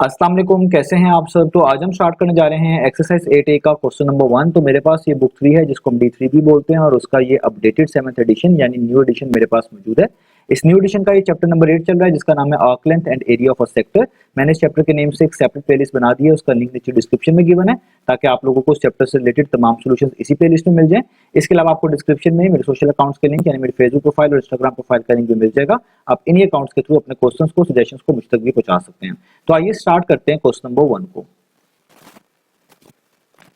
अस्सलाम वालेकुम, कैसे हैं आप सब। तो आज हम स्टार्ट करने जा रहे हैं एक्सरसाइज 8A का क्वेश्चन नंबर 1। तो मेरे पास ये बुक 3 है जिसको हम D3 भी बोलते हैं और उसका ये अपडेटेड 7th एडिशन यानी न्यू एडिशन मेरे पास मौजूद है। इस न्यू एडिशन का ये चैप्टर नंबर 8 चल रहा है जिसका नाम है arc length and area of a sector. मैंने इस चैप्टर के नेम से एक सेपरेट प्लेलिस्ट बना दी है, उसका लिंक नीचे डिस्क्रिप्शन में गिवन है ताकि आप लोगों को इस चैप्टर से रिलेटेड तमाम सॉल्यूशंस इसी प्लेलिस्ट में मिल जाएं। इसके अलावा आपको डिस्क्रिप्शन में मेरे सोशल अकाउंट्स के लिंक यानी मेरे फेसबुक प्रोफाइल और इंस्टाग्राम प्रोफाइल का लिंक भी मिल जाएगा। आप इन्हीं अकाउंट्स के थ्रू अपने क्वेश्चंस को, सजेशंस को मुझ तक भी पहुंचा सकते हैं। तो आइए स्टार्ट करते हैं क्वेश्चन नंबर 1 को।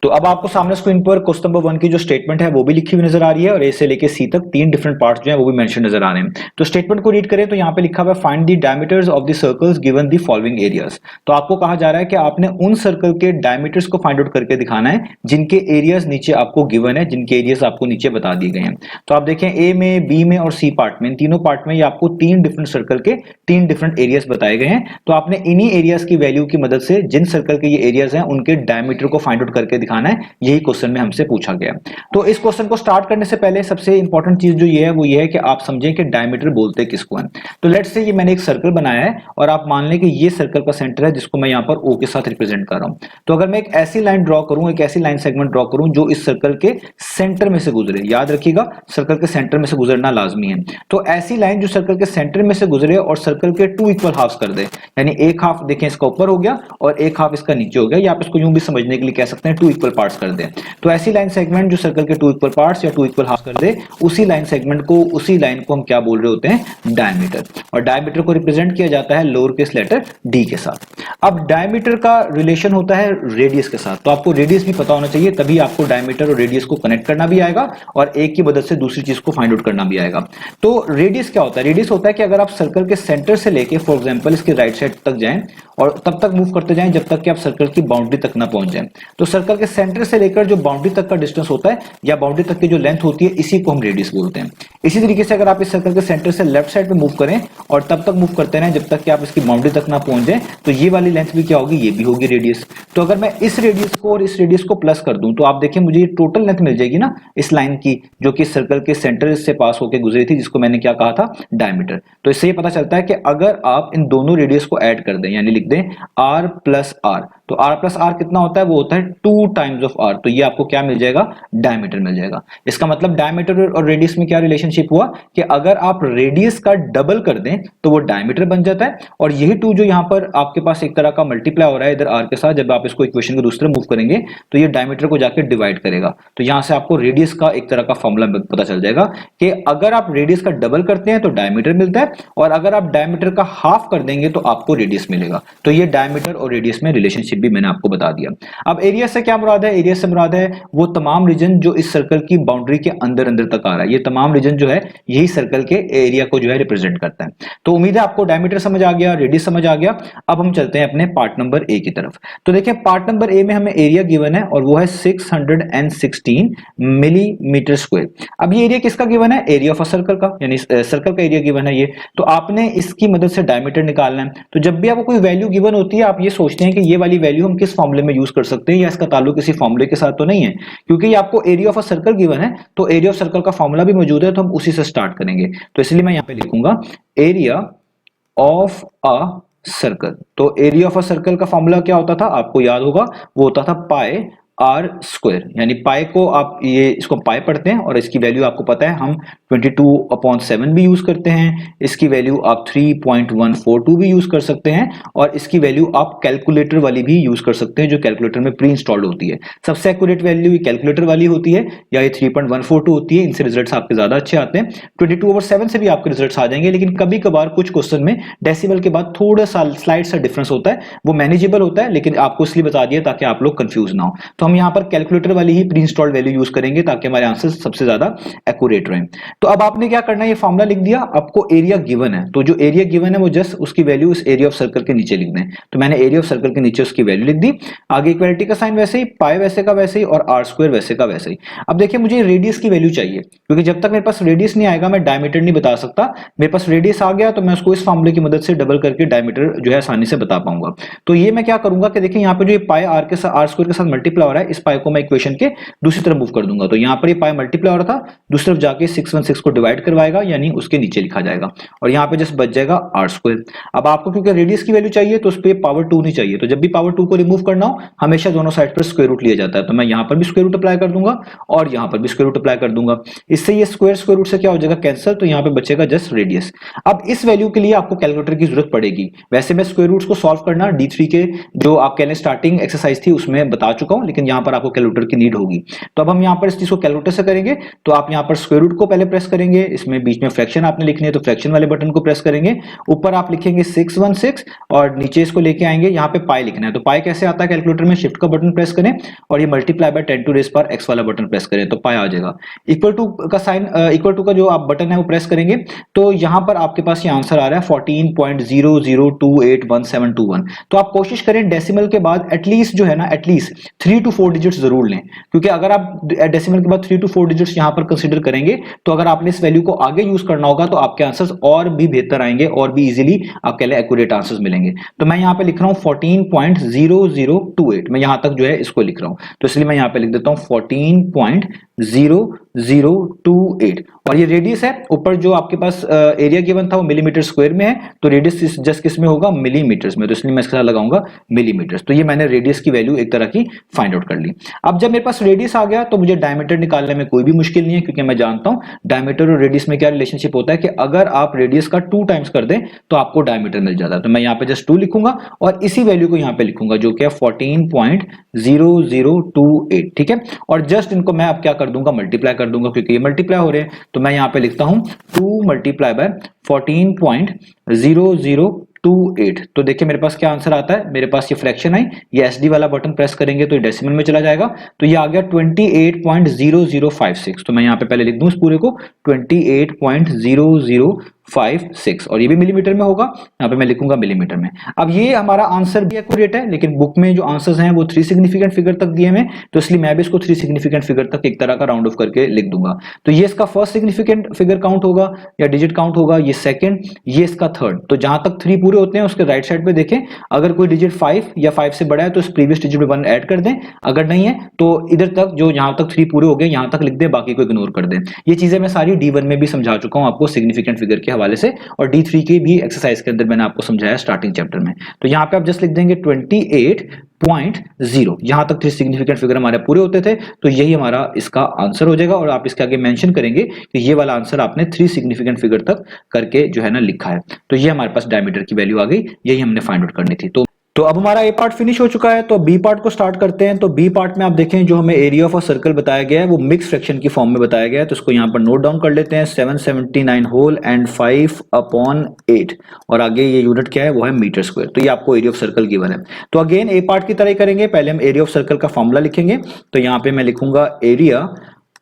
तो अब आपको सामने स्क्रीन पर क्वेश्चन नंबर 1 की जो स्टेटमेंट है वो भी लिखी हुई नजर आ रही है और ए से लेके सी तक 3 डिफरेंट पार्ट्स जो है वो भी मेंशन नजर आ रहे हैं। तो स्टेटमेंट को रीड करें तो यहाँ पे लिखा हुआ है find the diameters of the circles given the following areas. तो आपको कहा जा रहा है कि आपने उन सर्कल के डायमीटर्स को फाइंड आउट करके दिखाना है जिनके एरियाज नीचे आपको गिवन है, जिनके एरियाज आपको नीचे बता दिए गए हैं। तो आप देखें ए में, बी में और सी पार्ट में, इन तीनों पार्ट में ये आपको 3 डिफरेंट सर्कल के 3 डिफरेंट एरियाज बताए गए हैं। तो आपने इन्हीं एरियाज की वैल्यू की मदद से जिन सर्कल के ये एरियाज हैं उनके डायमीटर को फाइंड आउट करके दिखाना है। यही क्वेश्चन में हमसे पूछा गया। तो इस क्वेश्चन को स्टार्ट करने से पहले सबसे इंपॉर्टेंट चीज जो ये है वो ये है कि आप समझें कि डायमीटर बोलते किसको है। तो लेट्स से ये मैंने एक सर्कल बनाया है और आप मान लें कि ये सर्कल का सेंटर है जिसको मैं यहां पर ओ के साथ रिप्रेजेंट कर रहा हूं। तो अगर मैं एक ऐसी लाइन ड्रॉ करूं, एक ऐसी लाइन सेगमेंट ड्रॉ करूं जो इस सर्कल के सेंटर में से गुजरे, याद रखिएगा सर्कल के सेंटर में से गुजरना लाजमी है। तो ऐसी लाइन जो सर्कल के सेंटर में से गुजरे और सर्कल के 2 इक्वल हाफ्स कर दे, यानी एक हाफ देखें इसका ऊपर हो गया और एक हाफ इसका नीचे हो गया, या आप इसको यूं भी समझने के लिए कह सकते हैं 2 इक्वल पार्ट्स कर दे। तो ऐसी लाइन सेगमेंट जो सर्कल के 2 इक्वल पार्ट्स या 2 इक्वल हाफ कर दे, उसी लाइन सेगमेंट को, उसी लाइन को हम क्या बोल रहे होते हैं, डायमीटर। और डायमीटर को रिप्रेजेंट किया जाता है लोअर केस लेटर डी के साथ। अब डायमीटर का रिलेशन होता है रेडियस के साथ, तो आपको रेडियस भी पता होना चाहिए, तभी आपको डायमीटर और रेडियस को कनेक्ट करना भी आएगा और एक की मदद से दूसरी चीज को फाइंड आउट करना भी आएगा। तो रेडियस क्या होता है? रेडियस होता है कि अगर आप सर्कल के सेंटर से लेके फॉर एग्जांपल इसके राइट साइड तक जाएं और तब तक मूव करते जाएं जब तक कि आप सर्कल की बाउंड्री तक ना पहुंच जाएं। तो सर्कल के सेंटर से लेकर जो बाउंड्री तक का डिस्टेंस होता है या बाउंड्री तक की जो लेंथ होती है, इसी को हम रेडियस बोलते हैं। इसी तरीके से अगर आप इस सर्कल के सेंटर से लेफ्ट साइड पे मूव करें और तब तक मूव करते रहें जब तक कि आप इसकी बाउंड्री तक ना पहुंच जाएं, तो ये वाली लेंथ भी क्या होगी, ये भी होगी रेडियस। तो अगर मैं इस रेडियस को और इस रेडियस को प्लस कर दूं तो आप देखिए मुझे ये टोटल लेंथ मिल जाएगी ना इस लाइन की, जो कि सर्कल के सेंटर से पास होकर गुजरी थी, जिसको मैंने क्या कहा था, डायमीटर। तो इससे ये पता चलता है कि अगर आप इन दोनों रेडियस को ऐड कर दें, यानी लिख दें r प्लस आर, तो r प्लस आर कितना होता है, वो होता है 2 टाइम्स ऑफ r। तो ये आपको क्या मिल जाएगा, डायमीटर मिल जाएगा। इसका मतलब डायमीटर और रेडियस में क्या रिलेशनशिप हुआ कि अगर आप रेडियस का डबल कर दें तो वो डायमीटर बन जाता है, और यही 2 जो यहां पर आपके पास एक तरह का मल्टीप्लाई हो रहा है इधर r के साथ, जब आप इसको इक्वेशन को दूसरे मूव करेंगे तो ये डायमीटर को जाकर डिवाइड करेगा। तो यहां से आपको रेडियस का एक तरह का फॉर्मूला पता चल जाएगा कि अगर आप रेडियस का डबल करते हैं तो डायमीटर मिलता है, और अगर आप डायमीटर का हाफ कर देंगे तो आपको रेडियस मिलेगा। तो ये डायमीटर और रेडियस में रिलेशनशिप भी मैंने आपको बता दिया। अब एरिया से क्या मुराद है? एरिया से मुराद है वो तमाम रीजन जो इस सर्कल की बाउंड्री के अंदर अंदर तक आ रहा है। ये तमाम रीजन जो है यही सर्कल के एरिया को जो है रिप्रेजेंट करता है। तो उम्मीद है आपको डायमीटर समझ आ गया, रेडियस समझ आ गया। अब हम चलते हैं अपने पार्ट नंबर ए की तरफ। तो देखिए पार्ट नंबर ए में हमें एरिया गिवन है और वो है 616 मिलीमीटर स्क्वायर। अब ये एरिया किसका गिवन है? एरिया ऑफ अ सर्कल का, यानी सर्कल का एरिया गिवन है ये। तो आपने इसकी मदद से डायमीटर निकालना है। तो जब भी आपको कोई वैल्यू गिवन होती है आप ये सोचते हैं कि ये वाली वैल्यू हम किस फॉर्मूले में यूज कर सकते हैं, या इसका ताल्लुक किसी फॉर्मूले के साथ तो नहीं है, क्योंकि ये आपको area of a circle given है। तो एरिया ऑफ सर्कल का फॉर्मूला भी मौजूद है, तो हम उसी से स्टार्ट करेंगे। तो इसलिए मैं यहां पे लिखूंगा एरिया ऑफ अ सर्कल। तो एरिया ऑफ अ सर्कल का फॉर्मूला क्या होता था, आपको याद होगा, वो होता था पाई आर स्क्वायर। यानी पाई को आप ये इसको पाई पढ़ते हैं और इसकी वैल्यू आपको पता है हम 22/7 भी यूज करते हैं, इसकी वैल्यू आप 3.142 भी यूज कर सकते हैं, और इसकी वैल्यू आप कैलकुलेटर वाली भी यूज कर सकते हैं जो कैलकुलेटर में प्री इंस्टॉल्ड होती है। सबसे एक्यूरेट वैल्यू ये कैलकुलेटर वाली होती है, या ये 3.142 होती है। इनसे रिजल्ट्स आपके ज्यादा अच्छे आते हैं। 22/7 से भी आपके रिजल्ट्स आ जाएंगे, लेकिन कभी कभार कुछ क्वेश्चन में डेसिमल के बाद थोड़ा सा स्लाइड सा डिफरेंस होता है, वो मैनेजेबल होता है, लेकिन आपको इसलिए बता दिया ताकि आप लोग कंफ्यूज ना हो। तो हम यहां पर कैलकुलेटर वाली ही प्री इंस्टॉल्ड वैल्यू यूज करेंगे ताकि हमारे आंसर सबसे ज्यादा एक्यूरेट रहें। तो अब आपने क्या करना है, ये फॉर्मूला लिख दिया, आपको एरिया गिवन है, तो जो एरिया गिवन है वो जस्ट उसकी वैल्यू इस एरिया ऑफ सर्कल के नीचे लिख दें। तो मैंने एरिया ऑफ सर्कल के नीचे उसकी वैल्यू लिख दी। आगे इक्वालिटी का साइन वैसे ही, पाई वैसे का वैसे ही, और आर स्क्वायर वैसे का वैसे ही। अब देखिए मुझे रेडियस की वैल्यू चाहिए, क्योंकि जब तक मेरे पास रेडियस नहीं आएगा मैं डायमीटर नहीं बता सकता। मेरे पास रेडियस आ गया तो मैं उसको इस फॉर्मूले की मदद से डबल करके डायमीटर जो है आसानी से बता पाऊंगा। तो ये मैं क्या करूंगा कि देखिए यहाँ पे जो पाई आर स्क्वायर के साथ मल्टीप्लाई हो रहा है, इस पाई को मैं इक्वेशन के दूसरी तरफ मूव कर दूंगा, तो यहाँ पर ये पाई मल्टीप्लाई हो रहा था, दूसरी तरफ जाके 616 को डिवाइड करवाएगा, यानी उसके नीचे लिखा जाएगा, और यहाँ पे जस्ट बच जाएगा आर स्क्वायर। अब आपको क्योंकि रेडियस की वैल्यू चाहिए तो उस पर पावर 2 नहीं चाहिए, तो जब भी पावर 2 को रिमूव करना हो हमेशा दोनों साइड पर स्क्वायर रूट लिया जाता है, तो मैं यहाँ पर भी स्क्वायर रूट अप्लाई कर दूंगा और यहाँ पर भी स्क्वायर रूट अप्लाई कर दूंगा। इससे ये स्क्वायर रूट से क्या हो जाएगा, कैंसिल, तो यहाँ पे बचेगा जस्ट रेडियस। अब इस वैल्यू के लिए आपको कैलकुलेटर की जरूरत पड़ेगी। वैसे मैं स्क्वायर रूट्स को सॉल्व करना D3 के जो आप कह लें स्टार्टिंग एक्सरसाइज थी उसमें बता चुका हूं, लेकिन यहाँ पर आपको कैलकुलेटर की नीड होगी। तो अब हम यहाँ पर इस चीज को कैलकुलेटर से करेंगे, तो आप यहाँ पर स्क्वायर रूट को पहले प्रेस करेंगे, इसमें बीच में फ्रैक्शन आपने लिखनी है तो फ्रैक्शन वाले बटन को प्रेस करेंगे, ऊपर आप लिखेंगे 616 और नीचे इसको लेके आएंगे, यहाँ पे पाई लिखना है। तो पाई कैसे आता है कैलकुलेटर में, शिफ्ट का बटन प्रेस करें और ये multiply by 10 to raise power x वाला बटन प्रेस करें तो पाई आ जाएगा। इक्वल टू का साइन, इक्वल टू का जो आप बटन है वो प्रेस करेंगे, तो यहाँ पर आपके पास ये आंसर आ रहा है 14.00281721। तो आप कोशिश करें डेसिमल के बाद एटलीस्ट जो है ना, एटलीस्ट 3 to 4 डिजिट्स जरूर लें, क्योंकि अगर आप डेसिमल के बाद 3 to 4 डिजिट्स यहाँ पर कंसीडर करेंगे तो अगर आपने इस वैल्यू को आगे यूज करना होगा तो आपके आंसर्स और भी बेहतर आएंगे और भी इजीली आपके लिए एक्यूरेट आंसर्स मिलेंगे। तो मैं यहाँ पे लिख रहा हूँ 14.0028, मैं यहाँ तक जो है इसको लिख रहा हूँ, तो इसलिए मैं यहाँ पे लिख देता हूँ 14.0028 और ये रेडियस है। ऊपर जो आपके पास एरिया गिवन था वो मिलीमीटर स्क्वायर में है, तो रेडियस जस्ट किस में होगा, मिलीमीटर्स में, तो इसलिए मैं इसके साथ लगाऊंगा मिलीमीटर्स। तो ये मैंने रेडियस की वैल्यू एक तरह की फाइंड आउट कर ली। अब जब मेरे पास रेडियस आ गया तो मुझे डायमीटर निकालने में कोई भी मुश्किल नहीं है, क्योंकि मैं जानता हूं डायमीटर और रेडियस में क्या रिलेशनशिप होता है कि अगर आप रेडियस का 2 टाइम्स कर दें तो आपको डायमीटर मिल जाता है। तो मैं यहाँ पे जस्ट 2 लिखूंगा और इसी वैल्यू को यहाँ पे लिखूंगा जो कि 14.0028, ठीक है। और जस्ट इनको मैं अब क्या कर दूंगा, मल्टीप्लाई कर दूंगा, क्योंकि ये मल्टीप्लाई हो रहे हैं, तो मैं यहाँ पे लिखता हूं 2 मल्टीप्लाई बाय 14.0028। तो देखिए मेरे पास क्या आंसर आता है, मेरे पास ये फ्रैक्शन है, ये SD वाला बटन प्रेस करेंगे तो ये डेसिमल में चला जाएगा, तो ये आ गया 28.0056। तो मैं यहाँ पे पहले लिख दूं इस पूरे को 28.0056 और ये भी मिलीमीटर में होगा, यहाँ पे मैं लिखूंगा मिलीमीटर में। अब ये हमारा आंसर भी एक्यूरेट है, लेकिन बुक में जो आंसर्स हैं वो 3 सिग्निफिकेंट फिगर तक दिए हैं, तो इसलिए मैं भी इसको 3 सिग्निफिकेंट फिगर तक एक तरह का राउंड ऑफ करके लिख दूंगा। तो ये इसका फर्स्ट सिग्निफिकेंट फिगर काउंट होगा या डिजिट काउंट होगा, ये सेकंड, ये इसका थर्ड। तो जहां तक 3 पूरे होते हैं उसके राइट साइड पे देखें, अगर कोई डिजिट 5 या 5 से बड़ा है तो इस प्रीवियस डिजिट में 1 ऐड कर दें, अगर नहीं है तो इधर तक जो यहां तक 3 पूरे हो गए यहां तक लिख दें, बाकी को इग्नोर कर दें। ये चीजें मैं सारी D1 में भी समझा चुका हूं आपको सिग्निफिकेंट फिगर के हवाले से, और D3 की भी एक्सरसाइज के अंदर मैंने आपको समझाया स्टार्टिंग चैप्टर में। तो यहाँ पे आप जस्ट लिख देंगे 28.0, यहां तक 3 सिग्निफिकेंट फिगर हमारे पूरे होते थे, तो यही हमारा इसका आंसर हो जाएगा। और आप इसके आगे मेंशन करेंगे कि ये वाला आंसर आपने 3 सिग्निफिकेंट फिगर तक करके जो है ना लिखा है, तो ये हमारे पास डायमीटर की वैल्यू आ गई, यही हमने फाइंड आउट करनी थी। तो अब हमारा ए पार्ट फिनिश हो चुका है, तो बी पार्ट को स्टार्ट करते हैं। तो बी पार्ट में आप देखें जो हमें एरिया ऑफ अ सर्कल बताया गया है वो मिक्स फ्रैक्शन की फॉर्म में बताया गया है, तो इसको यहाँ पर नोट डाउन कर लेते हैं, 779 होल एंड 5/8 और आगे ये यूनिट क्या है वो है मीटर स्क्वायर। तो ये आपको एरिया ऑफ सर्कल गिवन है। तो अगेन ए पार्ट की तरह ही करेंगे, पहले हम एरिया ऑफ सर्कल का फॉर्मूला लिखेंगे, तो यहाँ पे मैं लिखूंगा एरिया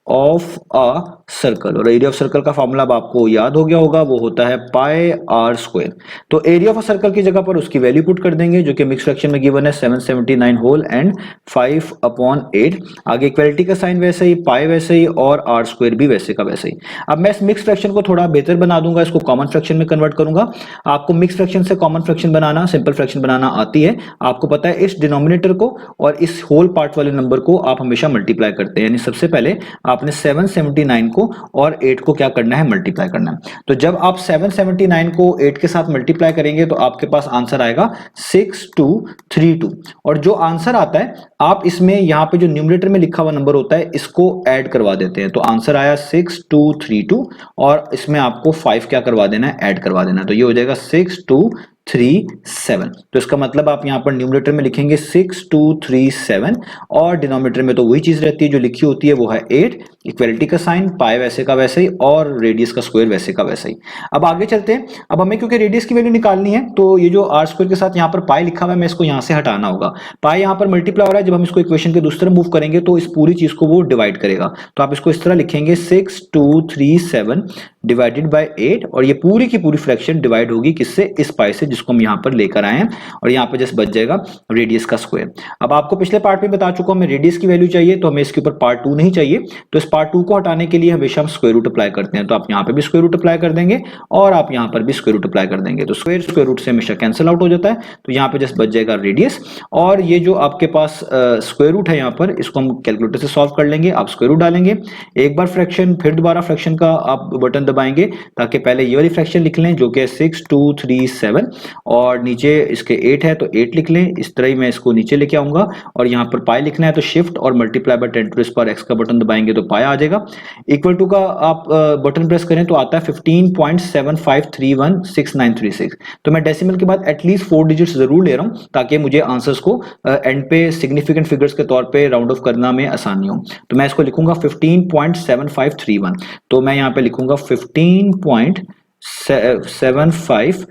ऑफ अ सर्कल, और एरिया ऑफ सर्कल का फॉर्मूला अब आपको याद हो गया होगा, वो होता है पाई आर स्क्वायर। तो एरिया ऑफ अ सर्कल की जगह पर उसकी वैल्यू पुट कर देंगे जो कि मिक्स फ्रैक्शन में गिवन है 779 होल एंड 5/8। आगे इक्वलिटी का साइन वैसे ही, पाई वैसे ही और आर स्क्वायर भी वैसे का वैसे ही। अब मैं इस मिक्स फ्रैक्शन को थोड़ा बेहतर बना दूंगा, इसको कॉमन फ्रैक्शन में कन्वर्ट करूंगा। आपको मिक्स फ्रैक्शन से कॉमन फ्रैक्शन बनाना, सिंपल फ्रैक्शन बनाना आती है, आपको पता है इस डिनोमिनेटर को और इस होल पार्ट वाले नंबर को आप हमेशा मल्टीप्लाई करते हैं, यानी सबसे पहले आपने 779 को और 8 को क्या करना है, मल्टीप्लाई करना है। तो जब आप 779 को 8 के साथ मल्टीप्लाई करेंगे तो आपके पास आंसर आएगा 6232, और जो आंसर आता है आप इसमें यहाँ पे जो न्यूमरेटर में लिखा हुआ नंबर होता है इसको ऐड करवा देते हैं, तो आंसर आया 6232 और इसमें आपको 5 क्या करवा देना है, ऐड करवा देना है, तो ये हो जाएगा 6237। तो इसका मतलब आप यहां पर न्यूमरेटर में लिखेंगे 6237 और डिनोमिनेटर में तो वही चीज रहती है जो लिखी होती है, वो है 8, इक्वलिटी का साइन, पाई वैसे का वैसे ही और रेडियस का स्क्वायर वैसे का वैसे ही। अब आगे चलते हैं। अब हमें क्योंकि रेडियस की वैल्यू निकालनी है तो ये जो आर स्क्वायर के साथ यहाँ पर पाई लिखा हुआ है मैं इसको यहाँ से हटाना होगा। पाई यहाँ पर मल्टीप्लाई हो रहा है, जब हम इसको इक्वेशन के दूसरी तरफ मूव करेंगे तो इस पूरी चीज को वो डिवाइड करेगा, तो आप इसको इस तरह लिखेंगे 6237 डिवाइडेड बाय 8 और ये पूरी की पूरी फ्रैक्शन डिवाइड होगी किससे, इस पाई से जिसको हम यहाँ पर लेकर आए हैं, और यहाँ पे जस्ट बच जाएगा रेडियस का स्क्वायर। अब आपको पिछले पार्ट में बता चुका हूं, हमें रेडियस की वैल्यू चाहिए तो हमें इसके ऊपर पार्ट 2 नहीं चाहिए, तो इस पार्ट 2 को हटाने के लिए हमेशा हम स्क्वायर रूट अप्लाई करते हैं। तो आप यहाँ पे भी स्क्वायर रूट अप्लाई कर देंगे और आप यहाँ पर भी स्क्वायर रूट अप्लाई कर देंगे, तो स्क्वायर रूट से हमेशा कैंसिल आउट हो जाता है, तो यहाँ पे जस्ट बच जाएगा रेडियस। और ये जो आपके पास स्क्वायर रूट है यहाँ पर, इसको हम कैलकुलेटर से सॉल्व कर लेंगे। आप स्क्वायर रूट डालेंगे, एक बार फ्रैक्शन, फिर दोबारा फ्रैक्शन का आप बटन दबाएंगे ताकि पहले ये वाली फ्रैक्शन लिख लें जो कि 6 2 3 7, और नीचे इसके 8 है तो 8 लिख लें। इस तरह ही मैं इसको नीचे लेके आऊंगा, और यहाँ पर पाई लिखना है तो शिफ्ट और multiply by 10 to the power x का बटन दबाएंगे तो पाई आ जाएगा। इक्वल टू का आप बटन प्रेस करें तो आता है 15.75316936। तो मैं डेसिमल के बाद एटलीस्ट 4 डिजिट्स जरूर ले रहा हूं ताकि मुझे आंसर्स को एंड पे सिग्निफिकेंट फिगर्स के तौर पे राउंड ऑफ करना में आसानी हो। तो मैं इसको लिखूंगा 15.7531, तो मैं यहाँ पे लिखूंगा 15.7531,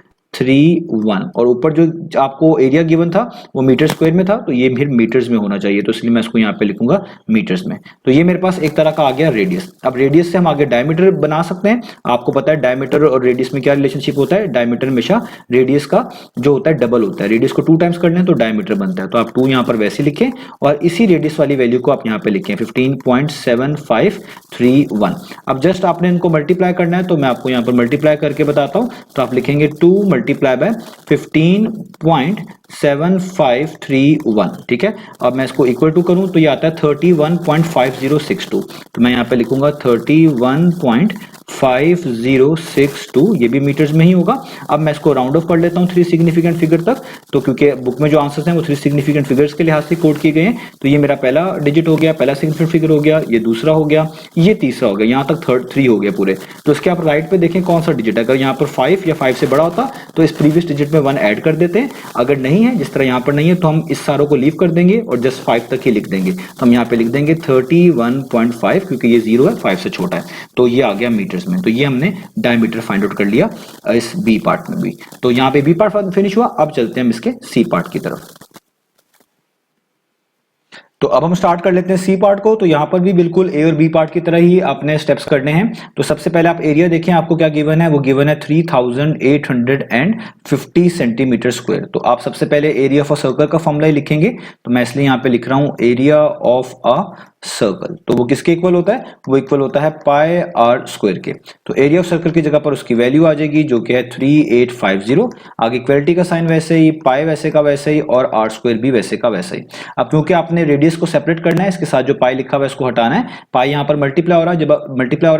और ऊपर जो आपको एरिया गिवन था वो मीटर स्क्वायर में था, तो ये फिर मीटर्स में होना चाहिए, तो इसलिए मैं इसको यहाँ पे लिखूंगा मीटर्स में। तो ये मेरे पास एक तरह का आ गया रेडियस। अब रेडियस से हम आगे डायमीटर बना सकते हैं। आपको पता है डायमीटर और रेडियस में क्या रिलेशनशिप होता है, डायमीटर हमेशा रेडियस का जो होता है डबल होता है। रेडियस को 2 टाइम्स कर लें तो डायमीटर बनता है, तो आप 2 यहाँ पर वैसे लिखें और इसी रेडियस वाली वैल्यू को आप यहाँ पे लिखें 15.7531। अब जस्ट आपने इनको मल्टीप्लाई करना है, तो मैं आपको यहाँ पर मल्टीप्लाई करके बताता हूँ। तो आप लिखेंगे 2 मल्टीप्लाई बाय 15.7531, ठीक है। अब मैं इसको इक्वल टू करूं तो ये आता है 31.5062, तो मैं यहाँ पे लिखूंगा 31.5062, ये भी मीटर्स में ही होगा। अब मैं इसको राउंड ऑफ कर लेता हूँ 3 सिग्निफिकेंट फिगर तक, तो क्योंकि बुक में जो आंसर्स हैं वो 3 सिग्निफिकेंट फिगर्स के लिहाज से कोड किए गए हैं। तो ये मेरा पहला डिजिट हो गया, पहला सिग्निफिकेंट फिगर हो गया, ये दूसरा हो गया, ये तीसरा हो गया, यहाँ तक 3 हो गया पूरे। तो इसके आप राइट पे देखें कौन सा डिजिट है, अगर यहाँ पर 5 या 5 से बड़ा होता तो इस प्रीवियस डिजिट में 1 ऐड कर देते हैं। अगर नहीं है, जिस तरह यहाँ पर नहीं है, तो हम इस सारों को लीव कर देंगे और जस्ट 5 तक ही लिख देंगे। तो हम यहाँ पे लिख देंगे 31.5, क्योंकि ये 0 है, 5 से छोटा है, तो ये आ गया मीटर्स में। तो ये हमने डायमीटर फाइंड आउट कर लिया इस बी पार्ट में भी। तो यहाँ पे बी पार्ट फिनिश हुआ। अब चलते हैं हम इसके सी पार्ट की तरफ। तो अब हम स्टार्ट कर लेते हैं सी पार्ट को। तो यहाँ पर भी बिल्कुल ए और बी पार्ट की तरह ही अपने स्टेप्स करने हैं। तो सबसे पहले आप एरिया देखें, आपको क्या गिवन है, वो गिवन है 3850 सेंटीमीटर स्क्वायर। तो आप सबसे पहले एरिया ऑफ अ सर्कल का फॉर्मूला ही लिखेंगे, तो मैं इसलिए यहाँ पे लिख रहा हूं एरिया ऑफ अ सर्कल। तो वो किसके इक्वल होता है, वो इक्वल होता है पाई आर स्क्वायर के। तो एरिया ऑफ सर्कल की जगह पर उसकी वैल्यू आ जाएगी जो कि है 3850। आगे इक्वलिटी का साइन वैसे ही, पाई वैसे का वैसे ही, और आर स्क्वायर भी वैसे का वैसे ही। अब क्योंकि आपने रेडियस को सेपरेट करना है, इसके साथ जो पाई लिखा हुआ है इसको हटाना है। पाई यहाँ पर मल्टीप्लाई हो रहा है,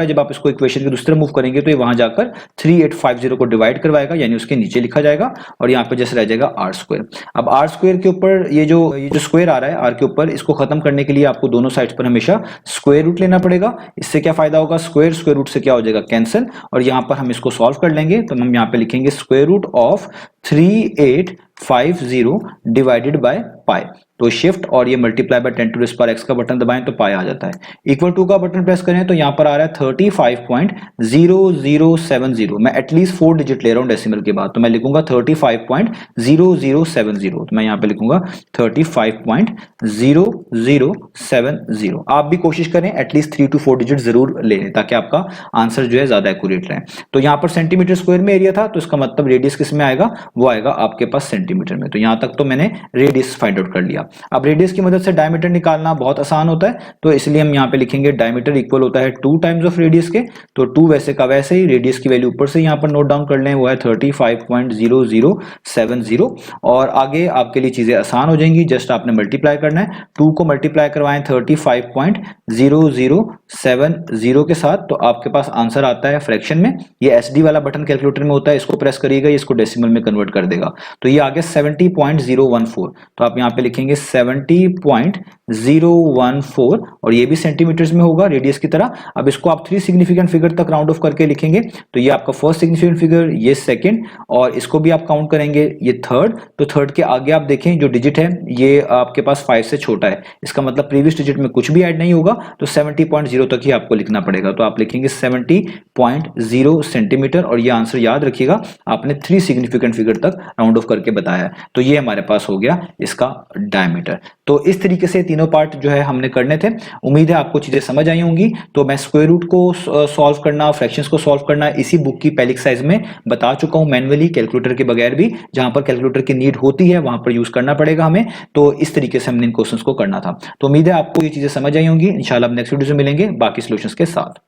जब आप इसको इक्वेशन के दूसरे मूव करेंगे तो ये वहां जाकर 3850 को डिवाइड करवाएगा, यानी उसके नीचे लिखा जाएगा, और यहाँ पे जैसे रह जाएगा आर स्क्वायर। अब आर स्क्वायर के ऊपर ये जो स्क्वायर आ रहा है आर के ऊपर, इसको खत्म करने के लिए आपको दोनों साइड पर हमेशा स्क्वायर रूट लेना पड़ेगा। इससे क्या फायदा होगा, स्क्वायर रूट से क्या हो जाएगा, कैंसिल, और यहां पर हम इसको सॉल्व कर लेंगे। तो हम यहां पे लिखेंगे square root of 3850 divided by pi. तो शिफ्ट और ये multiply by 10 to the power x का बटन दबाएं तो पाई आ जाता है। इक्वल टू का बटन प्रेस करें तो यहां पर आ रहा है 35.0070। मैं एटलीस्ट 4 डिजिट ले रहा हूं डेसिमल के बाद, तो मैं लिखूंगा 35.0070। तो मैं यहां पे लिखूंगा 35.0070। आप भी कोशिश करें एटलीस्ट 3 टू 4 डिजिट जरूर लें ताकि आपका आंसर जो है ज्यादा एक्यूरेट रहे। तो यहां पर सेंटीमीटर स्क्वायर में एरिया था, तो इसका मतलब रेडियस किस में आएगा, वो आएगा आपके पास सेंटीमीटर में। तो यहां तक तो मैंने रेडियस फाइंड आउट कर लिया। अब रेडियस की मदद से डायमीटर निकालना बहुत आसान होता है, तो इसलिए हम यहाँ पे लिखेंगे डायमीटर इक्वल होता है 2 टाइम्स ऑफ रेडियस के। तो 2 वैसे का वैसे ही, रेडियस की वैल्यू ऊपर से यहाँ पर नोट डाउन कर लें, वो है 35.0070। और आगे आपके लिए चीजें आसान हो जाएंगी, जस्ट आपने मल्टीप्लाई करना है। 2 को मल्टीप्लाई करवाएं 35.0070 के साथ, तो आपके पास आंसर आता है फ्रैक्शन में। ये SD वाला बटन कैलकुलेटर में होता है, इसको प्रेस करिएगा, इसको डेसिमल में कन्वर्ट कर देगा। तो ये आ गया 70.014। तो आप यहाँ पे लिखेंगे 70.014, और ये भी सेंटीमीटर्स में होगा रेडियस की तरह। अब इसको आप 3 सिग्निफिकेंट फिगर तक राउंड ऑफ करके लिखेंगे, तो ये आपका फर्स्ट सिग्निफिकेंट फिगर, ये सेकंड, और इसको भी आप काउंट करेंगे, ये थर्ड। तो थर्ड के आगे आप देखें जो डिजिट है ये आपके पास 5 से छोटा है, इसका मतलब प्रीवियस डिजिट में कुछ भी ऐड नहीं होगा, तो 70.0 तक ही आपको लिखना पड़ेगा। तो आप लिखेंगे 70.0 सेंटीमीटर, और ये आंसर याद रखिएगा आपने 3 सिग्निफिकेंट फिगर तक राउंड ऑफ करके बताया है। तो ये हमारे पास हो गया इसका डायमीटर। तो इस तरीके से तीनों पार्ट जो है हमने करने थे। उम्मीद है आपको चीजें समझ आई होंगी। तो मैं स्क्वायर रूट को सॉल्व करना, फ्रैक्शंस को सॉल्व करना इसी बुक की पहली एक्सरसाइज में बता चुका हूं, मैन्युअली कैलकुलेटर के बगैर भी। जहां पर कैलकुलेटर की नीड होती है वहां पर यूज करना पड़ेगा हमें। तो इस तरीके से हमने इन क्वेश्चंस को करना था। तो उम्मीद है आपको ये चीजें समझ आई होंगी। इंशाल्लाह नेक्स्ट वीडियो में मिलेंगे बाकी सॉल्यूशंस के साथ।